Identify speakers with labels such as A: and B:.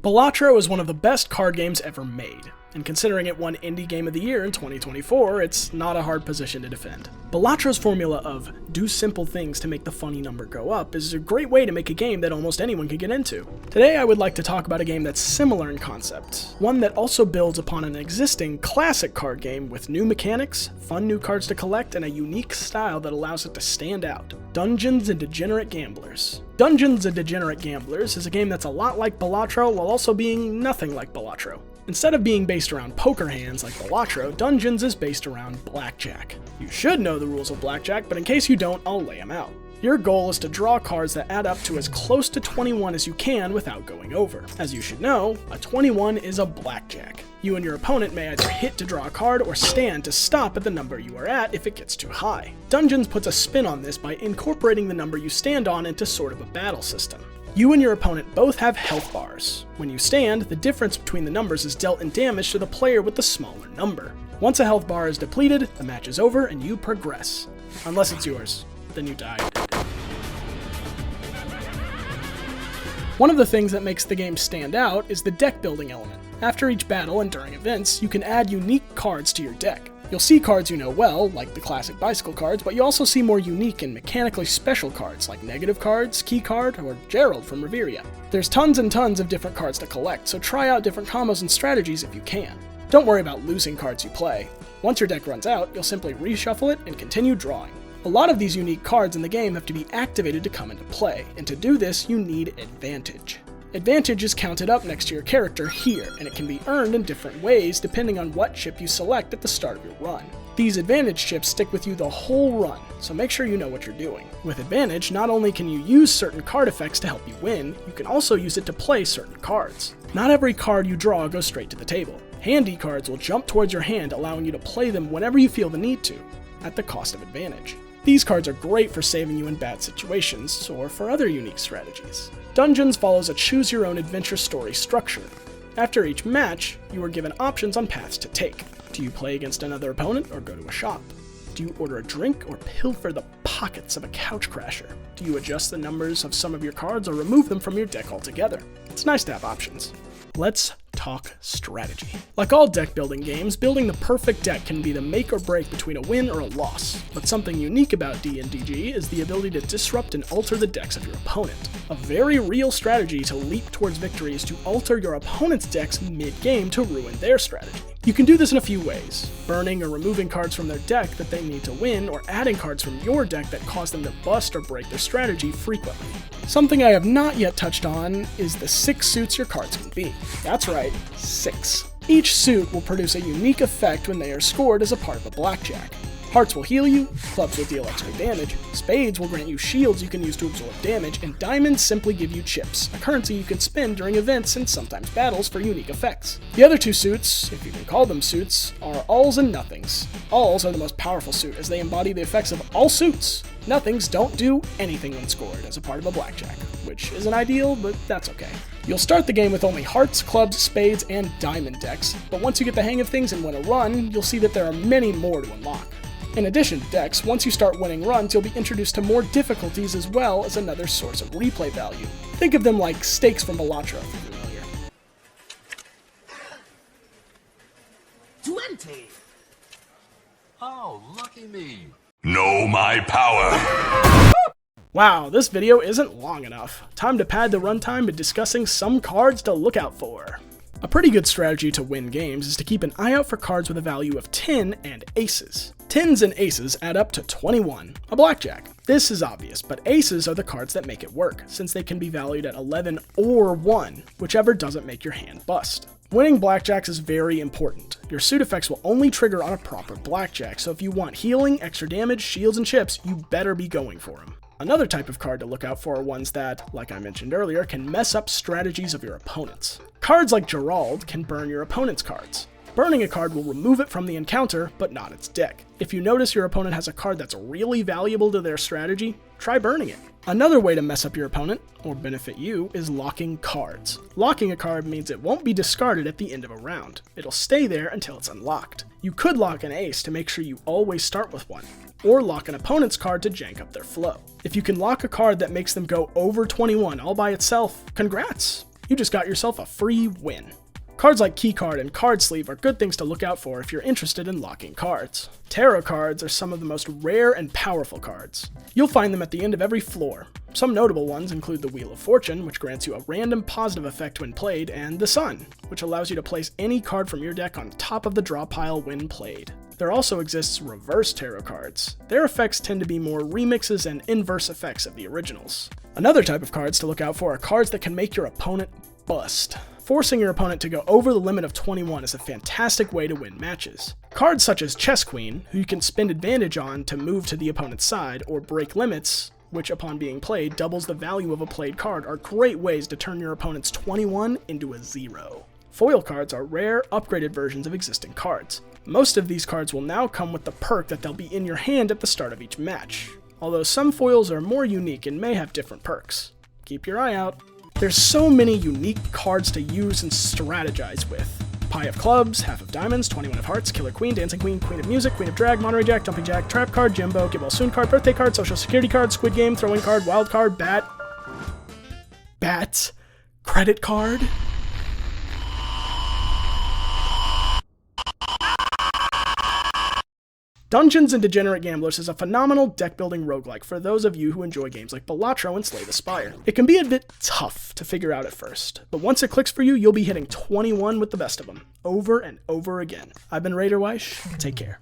A: Balatro is one of the best card games ever made, and considering it won Indie Game of the Year in 2024, it's not a hard position to defend. Balatro's formula of do simple things to make the funny number go up is a great way to make a game that almost anyone can get into. Today I would like to talk about a game that's similar in concept, one that also builds upon an existing classic card game with new mechanics, fun new cards to collect, and a unique style that allows it to stand out. Dungeons and Degenerate Gamblers. Dungeons and Degenerate Gamblers is a game that's a lot like Balatro while also being nothing like Balatro. Instead of being based around poker hands like Balatro, Dungeons is based around Blackjack. You should know the rules of Blackjack, but in case you don't, I'll lay them out. Your goal is to draw cards that add up to as close to 21 as you can without going over. As you should know, a 21 is a Blackjack. You and your opponent may either hit to draw a card or stand to stop at the number you are at if it gets too high. Dungeons puts a spin on this by incorporating the number you stand on into sort of a battle system. You and your opponent both have health bars. When you stand, the difference between the numbers is dealt in damage to the player with the smaller number. Once a health bar is depleted, the match is over and you progress. Unless it's yours, then you die. One of the things that makes the game stand out is the deck building element. After each battle and during events, you can add unique cards to your deck. You'll see cards you know well, like the classic bicycle cards, but you also see more unique and mechanically special cards like negative cards, key card, or Gerald from Reveria. There's tons and tons of different cards to collect, so try out different combos and strategies if you can. Don't worry about losing cards you play. Once your deck runs out, you'll simply reshuffle it and continue drawing. A lot of these unique cards in the game have to be activated to come into play, and to do this, you need Advantage. Advantage is counted up next to your character here, and it can be earned in different ways depending on what chip you select at the start of your run. These Advantage chips stick with you the whole run, so make sure you know what you're doing. With Advantage, not only can you use certain card effects to help you win, you can also use it to play certain cards. Not every card you draw goes straight to the table. Handy cards will jump towards your hand, allowing you to play them whenever you feel the need to, at the cost of Advantage. These cards are great for saving you in bad situations, or for other unique strategies. Dungeons follows a choose-your-own-adventure story structure. After each match, you are given options on paths to take. Do you play against another opponent or go to a shop? Do you order a drink or pilfer the pockets of a couch crasher? Do you adjust the numbers of some of your cards or remove them from your deck altogether? It's nice to have options. Let's talk strategy. Like all deck building games, building the perfect deck can be the make or break between a win or a loss. But something unique about D&DG is the ability to disrupt and alter the decks of your opponent. A very real strategy to leap towards victory is to alter your opponent's decks mid-game to ruin their strategy. You can do this in a few ways: burning or removing cards from their deck that they need to win, or adding cards from your deck that cause them to bust or break their strategy frequently. Something I have not yet touched on is the 6 suits your cards can be. That's right, 6. Each suit will produce a unique effect when they are scored as a part of a blackjack. Hearts will heal you, clubs will deal extra damage, spades will grant you shields you can use to absorb damage, and diamonds simply give you chips, a currency you can spend during events and sometimes battles for unique effects. The other 2 suits, if you can call them suits, are alls and nothings. Alls are the most powerful suit as they embody the effects of all suits. Nothings don't do anything when scored as a part of a blackjack, which isn't ideal, but that's okay. You'll start the game with only hearts, clubs, spades, and diamond decks, but once you get the hang of things and win a run, you'll see that there are many more to unlock. In addition to decks, once you start winning runs, you'll be introduced to more difficulties as well as another source of replay value. Think of them like stakes from Balatro if you're familiar.
B: 20! Oh, lucky me.
C: Know my power!
A: Wow, this video isn't long enough. Time to pad the runtime by discussing some cards to look out for. A pretty good strategy to win games is to keep an eye out for cards with a value of 10 and aces. 10s and aces add up to 21, a blackjack. This is obvious, but aces are the cards that make it work, since they can be valued at 11 or 1, whichever doesn't make your hand bust. Winning blackjacks is very important. Your suit effects will only trigger on a proper blackjack, so if you want healing, extra damage, shields, and chips, you better be going for them. Another type of card to look out for are ones that, like I mentioned earlier, can mess up strategies of your opponents. Cards like Gerald can burn your opponent's cards. Burning a card will remove it from the encounter, but not its deck. If you notice your opponent has a card that's really valuable to their strategy, try burning it. Another way to mess up your opponent, or benefit you, is locking cards. Locking a card means it won't be discarded at the end of a round. It'll stay there until it's unlocked. You could lock an ace to make sure you always start with one, or lock an opponent's card to jank up their flow. If you can lock a card that makes them go over 21 all by itself, congrats! you just got yourself a free win. Cards like Keycard and Card Sleeve are good things to look out for if you're interested in locking cards. Tarot cards are some of the most rare and powerful cards. You'll find them at the end of every floor. Some notable ones include the Wheel of Fortune, which grants you a random positive effect when played, and the Sun, which allows you to place any card from your deck on top of the draw pile when played. There also exists reverse tarot cards. Their effects tend to be more remixes and inverse effects of the originals. Another type of cards to look out for are cards that can make your opponent bust. Forcing your opponent to go over the limit of 21 is a fantastic way to win matches. Cards such as Chess Queen, who you can spend advantage on to move to the opponent's side, or Break Limits, which upon being played doubles the value of a played card, are great ways to turn your opponent's 21 into a 0. Foil cards are rare, upgraded versions of existing cards. Most of these cards will now come with the perk that they'll be in your hand at the start of each match, although some foils are more unique and may have different perks. Keep your eye out. There's so many unique cards to use and strategize with. Pie of Clubs, Half of Diamonds, 21 of Hearts, Killer Queen, Dancing Queen, Queen of Music, Queen of Drag, Monterey Jack, Jumping Jack, Trap Card, Jimbo, Get Well Soon card, Birthday card, Social Security card, Squid Game, Throwing card, Wild card, Bat, Credit card. Dungeons & Degenerate Gamblers is a phenomenal deck-building roguelike for those of you who enjoy games like Balatro and Slay the Spire. It can be a bit tough to figure out at first, but once it clicks for you, you'll be hitting 21 with the best of them, over and over again. I've been Raider Weish, take care.